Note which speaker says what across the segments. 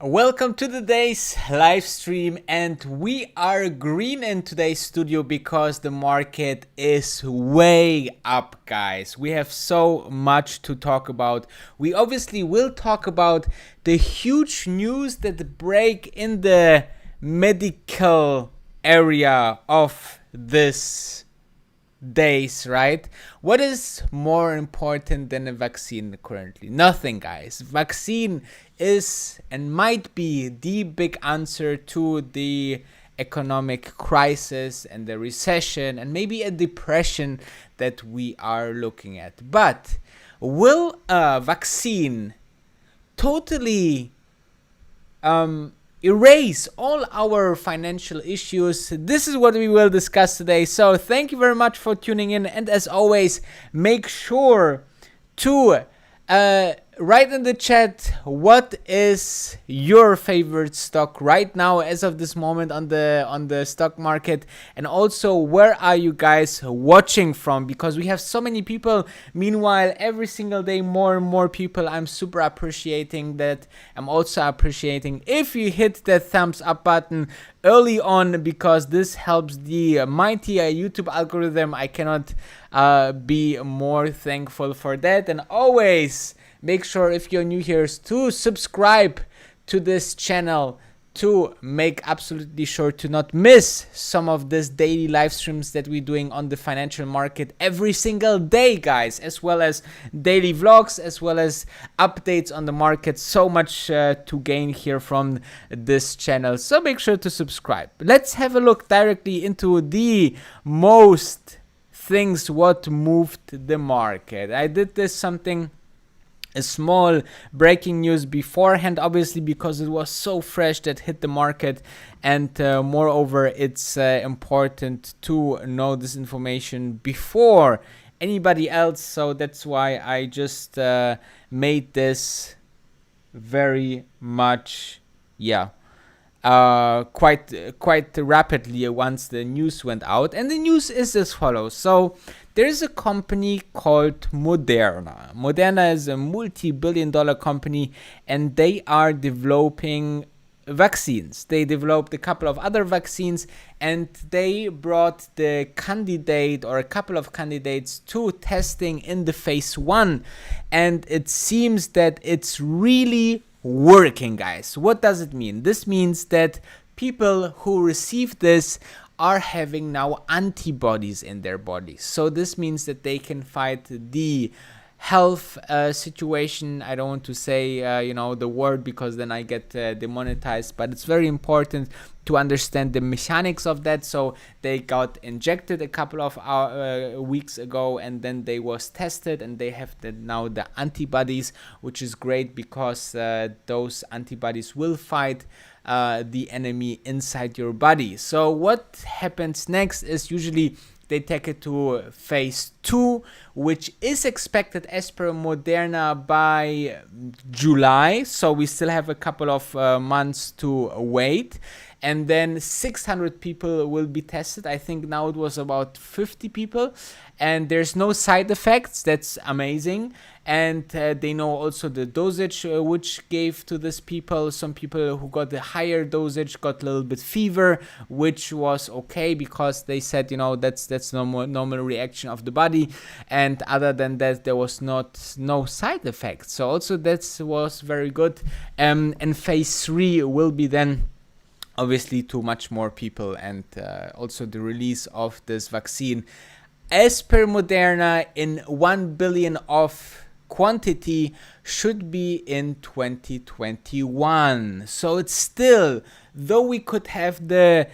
Speaker 1: Welcome to today's live stream, and we are green in today's studio because the market is way up, guys. We have so much to talk about. We obviously will talk about the huge news that break in the medical area of this days, right? What is more important than a vaccine currently? Nothing, guys. Vaccine is and might be the big answer to the economic crisis and the recession and maybe a depression that we are looking at. But will a vaccine totally erase all our financial issues? This is what we will discuss today. So thank you very much for tuning in, and as always, make sure to write in the chat what is your favorite stock right now as of this moment on the stock market, and also where are you guys watching from, because we have so many people. Meanwhile, every single day more and more people. I'm super appreciating that. I'm also appreciating if you hit that thumbs up button early on, because this helps the mighty YouTube algorithm. I cannot be more thankful for that. And always make sure, if you're new here, to subscribe to this channel to make absolutely sure to not miss some of this daily live streams that we're doing on the financial market every single day, guys, as well as daily vlogs, as well as updates on the market. So much to gain here from this channel, so make sure to subscribe. Let's have a look directly into the most things what moved the market. I did this a small breaking news beforehand, obviously, because it was so fresh that hit the market, and moreover, it's important to know this information before anybody else. So that's why I just made this very much, quite rapidly once the news went out. And the news is as follows. So there is a company called Moderna. Moderna is a multi-billion-dollar company, and they are developing vaccines. They developed a couple of other vaccines, and they brought the candidate or a couple of candidates to testing in the phase 1, and it seems that it's really working, guys. What does it mean? This means that people who receive this are having now antibodies in their bodies. So this means that they can fight the health situation. I don't want to say the word, because then I get demonetized, but it's very important to understand the mechanics of that. So they got injected a couple of weeks ago, and then they was tested, and they have now the antibodies, which is great, because those antibodies will fight the enemy inside your body. So what happens next is usually they take it to phase 2, which is expected as per Moderna by July. So we still have a couple of months to wait. And then 600 people will be tested. I think now it was about 50 people. And there's no side effects. That's amazing. And they know also the dosage which gave to these people. Some people who got the higher dosage got a little bit fever, which was okay, because they said, that's normal reaction of the body. And other than that, there was no side effects. So also that was very good. And phase 3 will be then obviously to much more people, and also the release of this vaccine, as per Moderna, in 1 billion of quantity should be in 2021. So it's still, though we could have the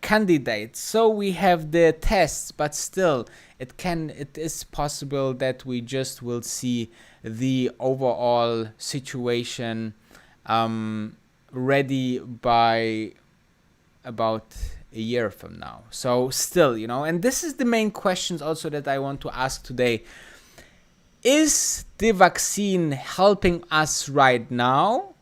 Speaker 1: candidates, so we have the tests, but still it is possible that we just will see the overall situation ready by about a year from now. So still, and this is the main questions also that I want to ask today. Is the vaccine helping us right now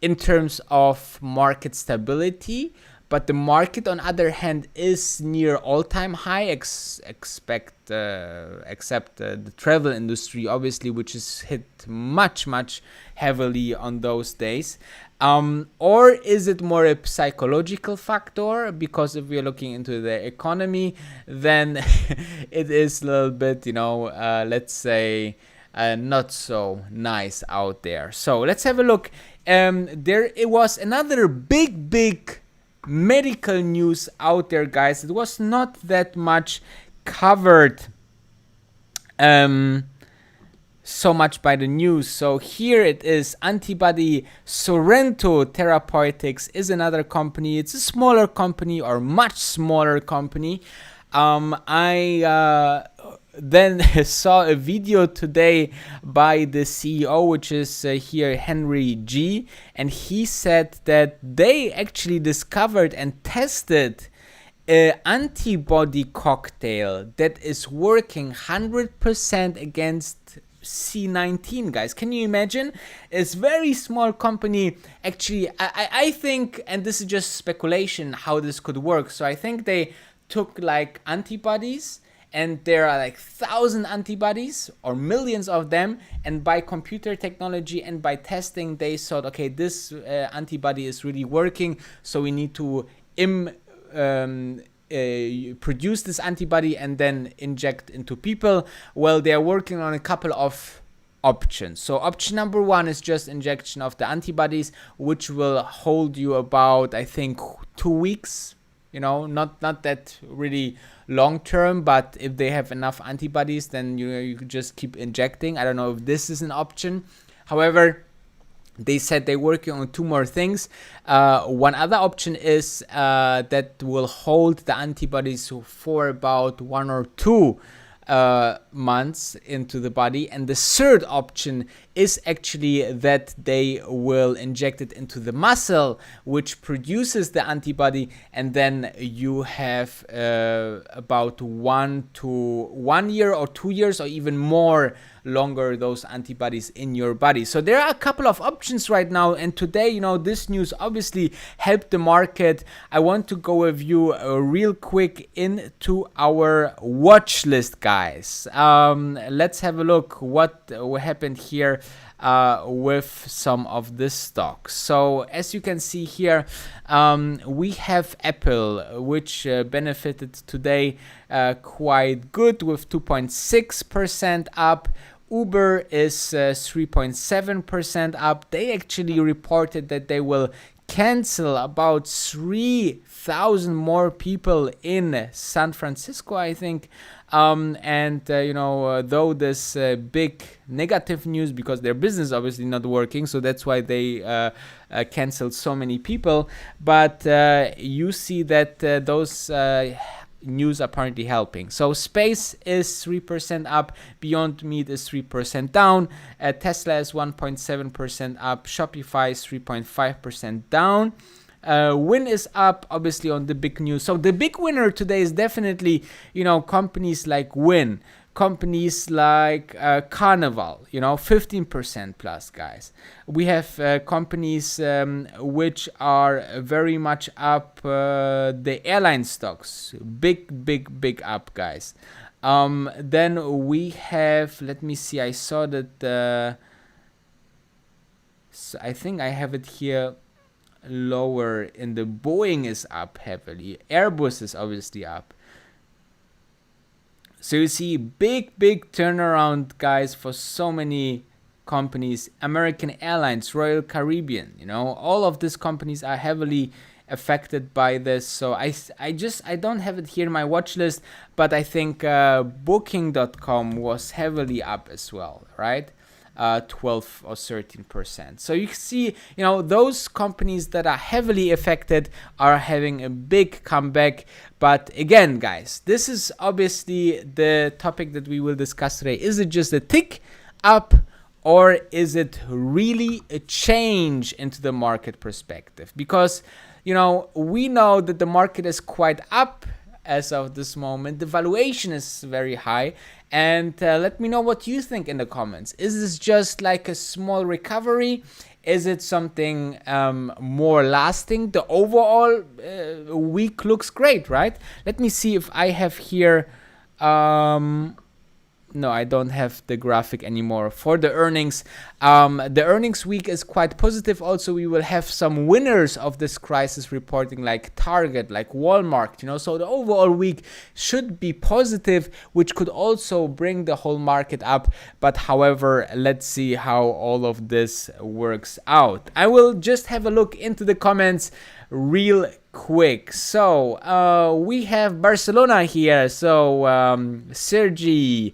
Speaker 1: in terms of market stability? But the market, on the other hand, is near all-time high, except the travel industry, obviously, which is hit much, much heavily on those days. Or is it more a psychological factor? Because if we're looking into the economy, then it is a little bit, let's say, not so nice out there. So let's have a look. It was another big medical news out there, guys. It was not that much covered so much by the news. So here it is. Antibody. Sorrento Therapeutics is another company. It's a smaller company, or much smaller company. I then saw a video today by the CEO, which is here Henry G, and he said that they actually discovered and tested an antibody cocktail that is working 100% against C19, guys. Can you imagine? It's very small company. Actually, I think, and this is just speculation how this could work. So I think they took like antibodies, and there are like 1,000 antibodies or millions of them, and by computer technology and by testing they thought, okay, this antibody is really working, so we need to produce this antibody and then inject into people. Well, they're working on a couple of options. So option number one is just injection of the antibodies, which will hold you about, I think, 2 weeks. Not that really long term, but if they have enough antibodies, then you could just keep injecting. I don't know if this is an option. However, they said they're working on 2 more things. One other option is that will hold the antibodies for about 1 or 2 months into the body, and the third option is actually that they will inject it into the muscle, which produces the antibody, and then you have about 1 year or 2 years or even more longer those antibodies in your body. So there are a couple of options right now, and today, this news obviously helped the market. I want to go with you real quick into our watch list, guys. Let's have a look what happened here with some of this stocks. So as you can see here, we have Apple, which benefited today quite good with 2.6% up. Uber is 3.7% up. They actually reported that they will cancel about 3,000 more people in San Francisco, I think. Though this big negative news, because their business obviously not working, so that's why they canceled so many people. But you see that those news apparently helping. So Space is 3% up, Beyond Meat is 3% down, Tesla is 1.7% up, Shopify is 3.5% down. Win is up, obviously, on the big news. So the big winner today is definitely, companies like Win, companies like Carnival, 15% plus, guys. We have companies which are very much up, the airline stocks, big up, guys. Then we have, let me see, I saw that, so I think I have it here lower in the Boeing is up heavily. Airbus is obviously up. So you see big turnaround, guys, for so many companies. American Airlines, Royal Caribbean, all of these companies are heavily affected by this. So I don't have it here in my watch list, but I think booking.com was heavily up as well, right? 12 or 13%. So you see, those companies that are heavily affected are having a big comeback. But again, guys, this is obviously the topic that we will discuss today. Is it just a tick up, or is it really a change into the market perspective? Because, we know that the market is quite up as of this moment. The valuation is very high. And let me know what you think in the comments. Is this just like a small recovery? Is it something more lasting? The overall week looks great, right? Let me see if I have here... No, I don't have the graphic anymore for the earnings. The earnings week is quite positive. Also, we will have some winners of this crisis reporting, like Target, like Walmart, so the overall week should be positive, which could also bring the whole market up. But however, let's see how all of this works out. I will just have a look into the comments real quick. So we have Barcelona here. So Sergi,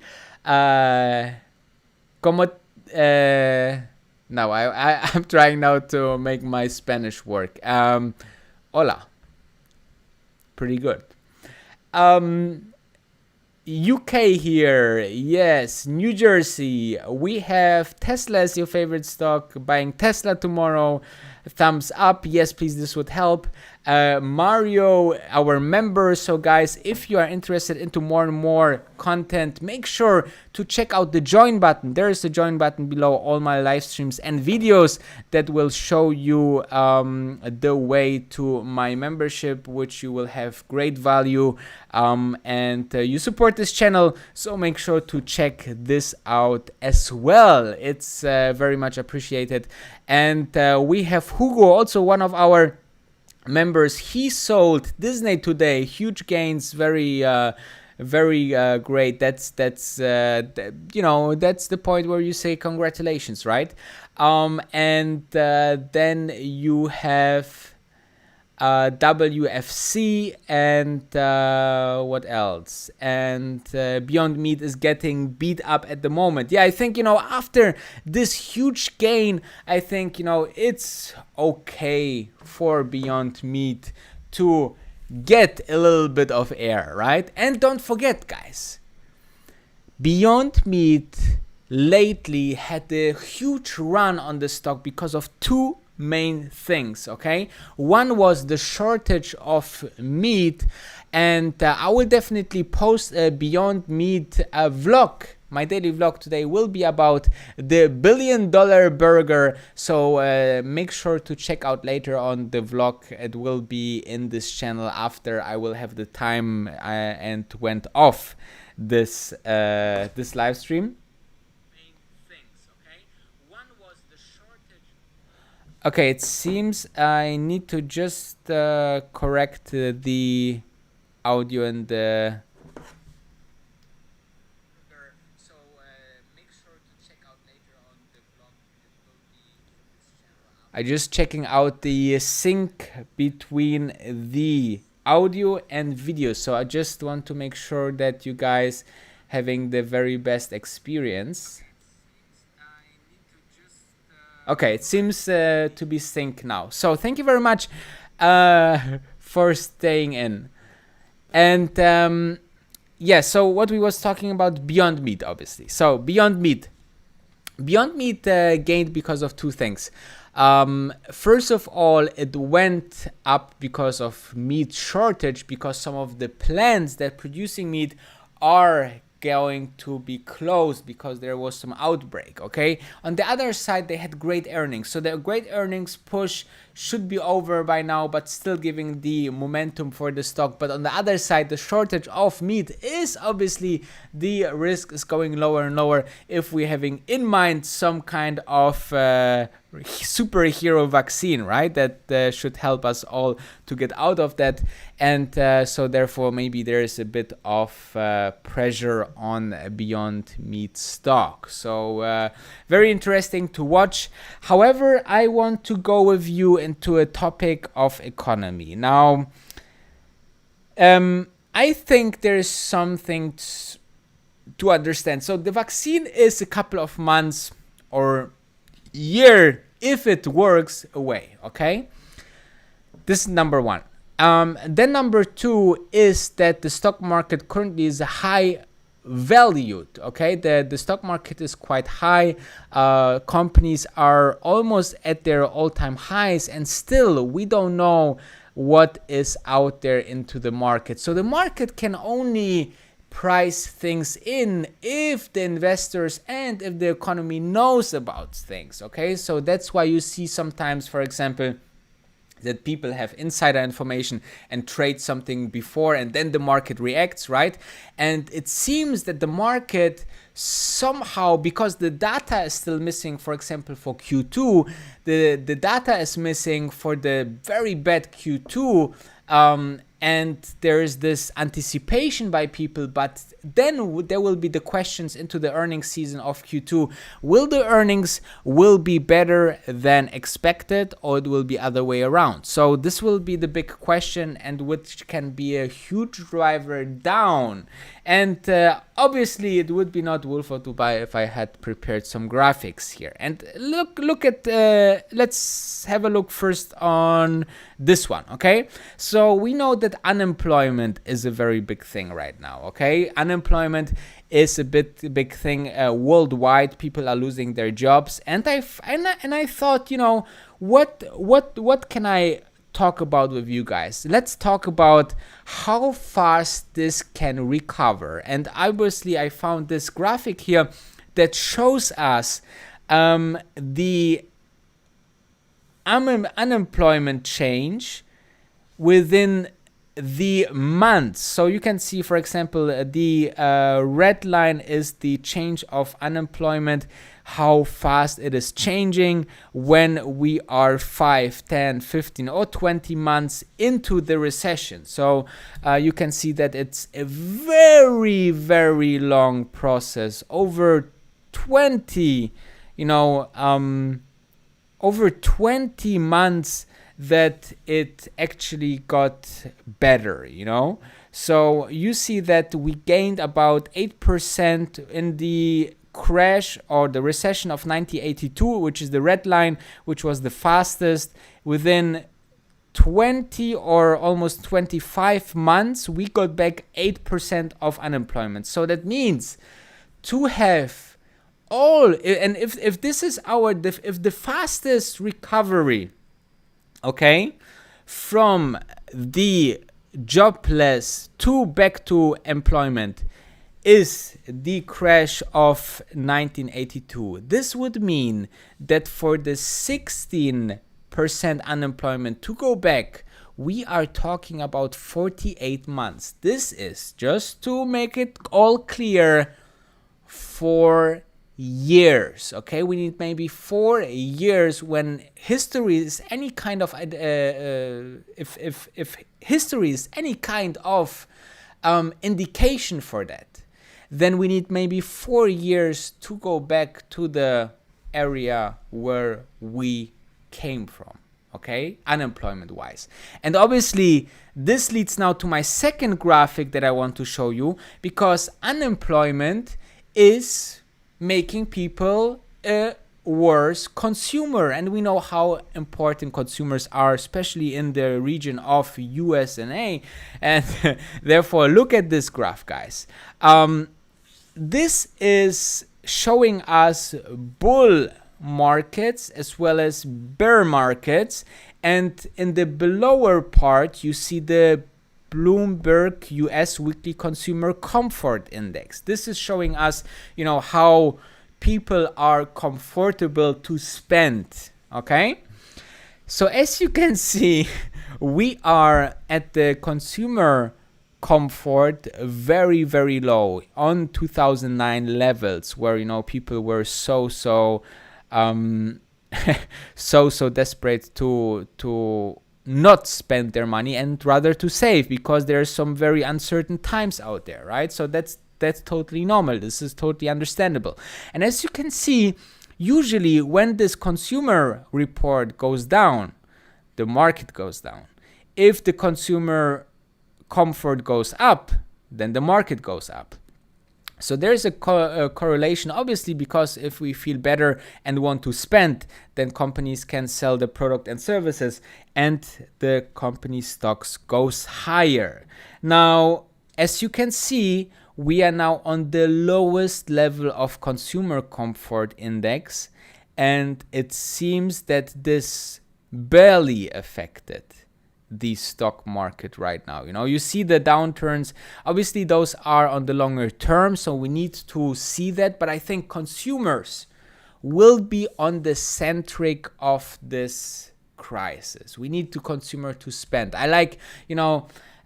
Speaker 1: como now I'm trying now to make my Spanish work. Hola. Pretty good. UK here, yes. New Jersey, we have Tesla as your favorite stock. Buying Tesla tomorrow. Thumbs up, yes, please, this would help. Mario, our member. So guys, if you are interested into more and more content, make sure to check out the join button. There is a join button below all my live streams and videos that will show you the way to my membership, which you will have great value, and you support this channel, so make sure to check this out as well. It's very much appreciated. And we have Hugo, also one of our members. He sold Disney today, huge gains, very great. That's the point where you say congratulations, right? And then you have WFC and what else? And Beyond Meat is getting beat up at the moment. Yeah, I think, after this huge gain, I think, it's okay for Beyond Meat to get a little bit of air, right? And don't forget, guys, Beyond Meat lately had a huge run on the stock because of two main things, okay? One was the shortage of meat, and I will definitely post a Beyond Meat vlog. My daily vlog today will be about the $1 billion burger, so make sure to check out later on the vlog. It will be in this channel after I will have the time and went off this live stream. Okay, it seems I need to just correct the audio and the... So make sure to check out later on the vlog. It will be in this channel. I'm just checking out the sync between the audio and video. So I just want to make sure that you guys having the very best experience. Okay, it seems to be synced now. So thank you very much for staying in. And yeah, so what we was talking about, Beyond Meat, obviously. So Beyond Meat gained because of two things. First of all, it went up because of meat shortage, because some of the plants that producing meat are going to be closed because there was some outbreak. Okay, on the other side, they had great earnings, so the great earnings push should be over by now, but still giving the momentum for the stock. But on the other side, the shortage of meat is obviously, the risk is going lower and lower if we're having in mind some kind of superhero vaccine, right? That should help us all to get out of that. And so therefore maybe there is a bit of pressure on Beyond Meat stock. So very interesting to watch. However, I want to go with you into a topic of economy. Now, I think there is something to understand. So the vaccine is a couple of months or year, if it works, away, okay? This is number one. Then number two is that the stock market currently is high valued, okay? The stock market is quite high. Companies are almost at their all-time highs, and still we don't know what is out there into the market. So the market can only price things in if the investors and if the economy knows about things, okay? So that's why you see sometimes, for example, that people have insider information and trade something before and then the market reacts, right? And it seems that the market somehow, because the data is still missing, for example, for Q2, the data is missing for the very bad Q2, and there is this anticipation by people, but then there will be the questions into the earnings season of Q2. Will the earnings will be better than expected, or it will be other way around? So this will be the big question, and which can be a huge driver down. And obviously it would be not Wolfo to buy if I had prepared some graphics here. And look at, let's have a look first on this one, okay? So we know that unemployment is a very big thing right now, okay? Unemployment is a big thing worldwide. People are losing their jobs, and I thought, you know, what can I talk about with you guys? Let's talk about how fast this can recover. And obviously I found this graphic here that shows us the unemployment change within the months. So you can see, for example, the red line is the change of unemployment, how fast it is changing when we are 5, 10, 15 or 20 months into the recession. So you can see that it's a very, very long process, over 20, over 20 months that it actually got better, So you see that we gained about 8% in the crash or the recession of 1982, which is the red line, which was the fastest. Within 20 or almost 25 months, we got back 8% of unemployment. So that means to have all, and if this is if the fastest recovery, okay, from the jobless to back to employment is the crash of 1982. This would mean that for the 16% unemployment to go back, we are talking about 48 months. This is, just to make it all clear, 4 years, okay? We need maybe 4 years. When history is any kind of if history is any kind of indication for that, then we need maybe 4 years to go back to the area where we came from, okay, unemployment wise. And obviously this leads now to my second graphic that I want to show you, because unemployment is making people a worse consumer, and we know how important consumers are, especially in the region of USA. And therefore, look at this graph, guys. This is showing us bull markets as well as bear markets, and in the lower part you see the Bloomberg US Weekly Consumer Comfort Index. This is showing us, how people are comfortable to spend, okay? So as you can see, we are at the consumer comfort very, very low on 2009 levels, where, people were so so desperate to not spend their money and rather to save, because there are some very uncertain times out there, right? So that's totally normal. This is totally understandable. And as you can see, usually when this consumer report goes down, the market goes down. If the consumer comfort goes up, then the market goes up. So there's a correlation, obviously, because if we feel better and want to spend, then companies can sell the product and services and the company stocks goes higher. Now, as you can see, we are now on the lowest level of consumer comfort index, and it seems that this barely affected the stock market right now. You see the downturns, obviously those are on the longer term, so we need to see that, but I think consumers will be on the centric of this crisis. We need consumer to spend. I like,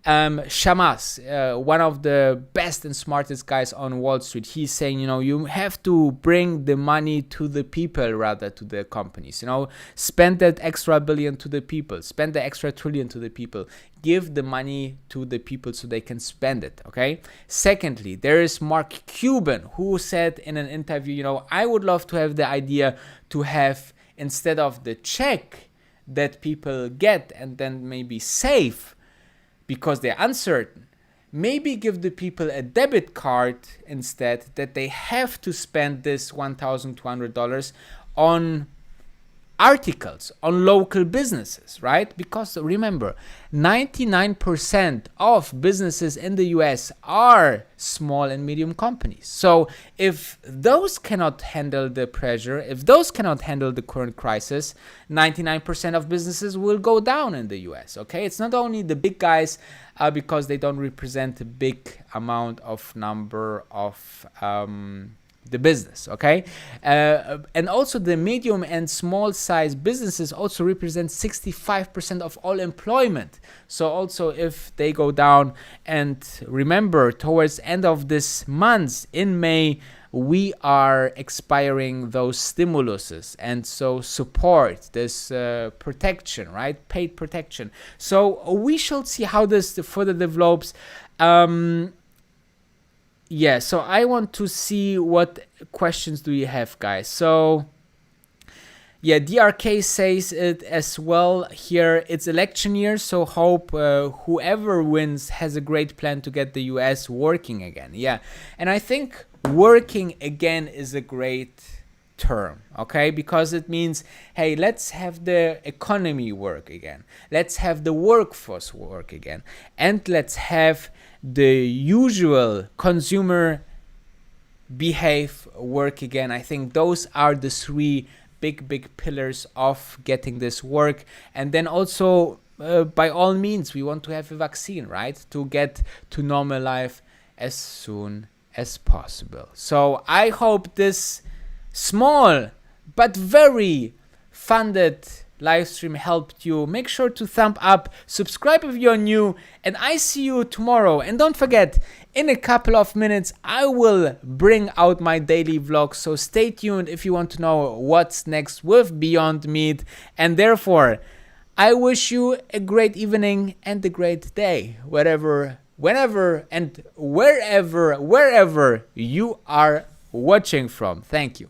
Speaker 1: Shamas, one of the best and smartest guys on Wall Street, he's saying, you have to bring the money to the people rather to the companies. Spend that extra billion to the people, spend the extra trillion to the people, give the money to the people so they can spend it. Okay. Secondly, there is Mark Cuban, who said in an interview, I would love to have the idea to have, instead of the check that people get and then maybe save because they're uncertain, maybe give the people a debit card instead, that they have to spend this $1,200 on articles, on local businesses, right? Because remember, 99% of businesses in the US are small and medium companies. So if those cannot handle the pressure, if those cannot handle the current crisis, 99% of businesses will go down in the US, okay? It's not only the big guys, because they don't represent a big amount of number of the business, okay? And also the medium and small size businesses also represent 65% of all employment. So also if they go down, and remember, towards end of this month in May, we are expiring those stimuluses, and so support this protection, right? Paid protection. So we shall see how this further develops. Yeah, so I want to see what questions do you have, guys. So yeah, DRK says it as well here. It's election year, so hope whoever wins has a great plan to get the US working again. Yeah, and I think working again is a great term, okay? Because it means, hey, let's have the economy work again. Let's have the workforce work again. And let's have the usual consumer behave work again. I think those are the three big pillars of getting this work. And then also, by all means, we want to have a vaccine, right? To get to normal life as soon as possible. So I hope this small but very funded live stream helped you. Make sure to thumb up, subscribe if you're new, and I see you tomorrow. And don't forget, in a couple of minutes I will bring out my daily vlog, so stay tuned if you want to know what's next with Beyond Meat. And therefore, I wish you a great evening and a great day, whenever and wherever you are watching from. Thank you.